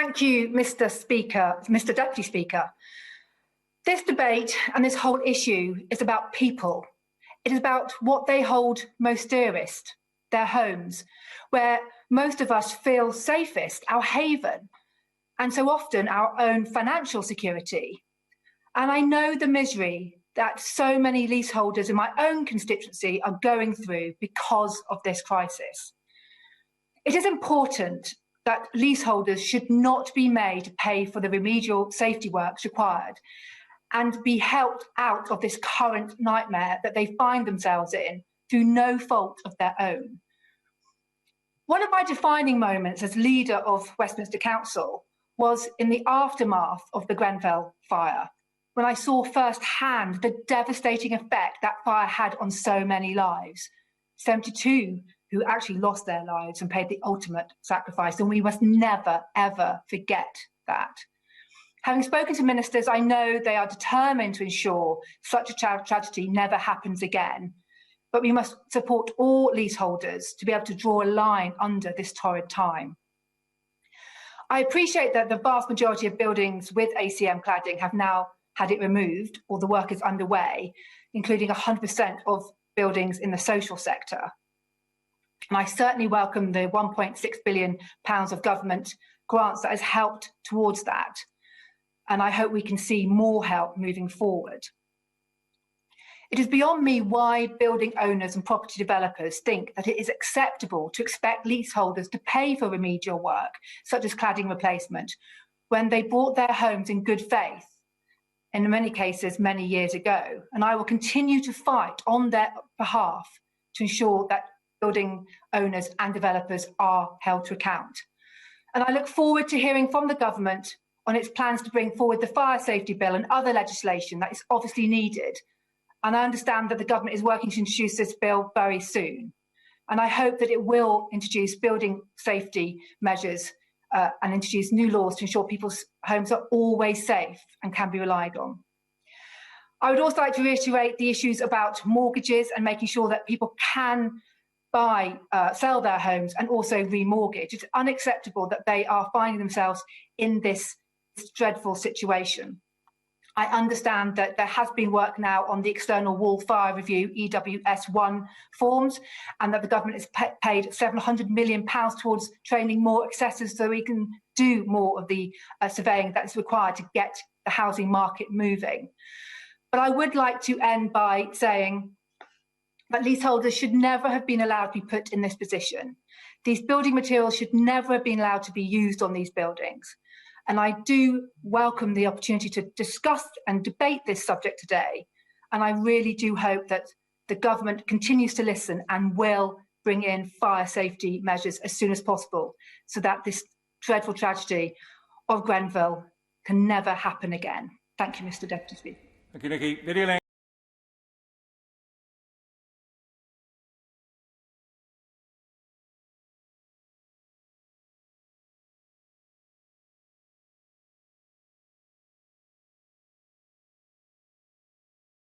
Thank you, Mr. Deputy Speaker. This debate and this whole issue is about people. It is about what they hold most dearest, their homes, where most of us feel safest, our haven, and so often our own financial security. And I know the misery that so many leaseholders in my own constituency are going through because of this crisis. It is important that leaseholders should not be made to pay for the remedial safety works required and be helped out of this current nightmare that they find themselves in through no fault of their own. One of my defining moments as leader of Westminster Council was in the aftermath of the Grenfell fire, when I saw firsthand the devastating effect that fire had on so many lives. 72 who actually lost their lives and paid the ultimate sacrifice, and we must never, ever forget that. Having spoken to ministers, I know they are determined to ensure such a tragedy never happens again, but we must support all leaseholders to be able to draw a line under this torrid time. I appreciate that the vast majority of buildings with ACM cladding have now had it removed, or the work is underway, including 100% of buildings in the social sector. And I certainly welcome the £1.6 billion of government grants that has helped towards that. And I hope we can see more help moving forward. It is beyond me why building owners and property developers think that it is acceptable to expect leaseholders to pay for remedial work, such as cladding replacement, when they bought their homes in good faith, in many cases many years ago. And I will continue to fight on their behalf to ensure that building owners and developers are held to account. And I look forward to hearing from the government on its plans to bring forward the fire safety bill and other legislation that is obviously needed. And I understand that the government is working to introduce this bill very soon. And I hope that it will introduce building safety measures and introduce new laws to ensure people's homes are always safe and can be relied on. I would also like to reiterate the issues about mortgages and making sure that people can sell their homes and also remortgage. It's unacceptable that they are finding themselves in this dreadful situation. I understand that there has been work now on the external wall fire review EWS1 forms, and that the government has paid £700 million towards training more assessors so we can do more of the surveying that is required to get the housing market moving. But I would like to end by saying that leaseholders should never have been allowed to be put in this position. These building materials should never have been allowed to be used on these buildings. And I do welcome the opportunity to discuss and debate this subject today. And I really do hope that the government continues to listen and will bring in fire safety measures as soon as possible so that this dreadful tragedy of Grenfell can never happen again. Thank you, Mr. Deputy Speaker. Thank you, Nickie.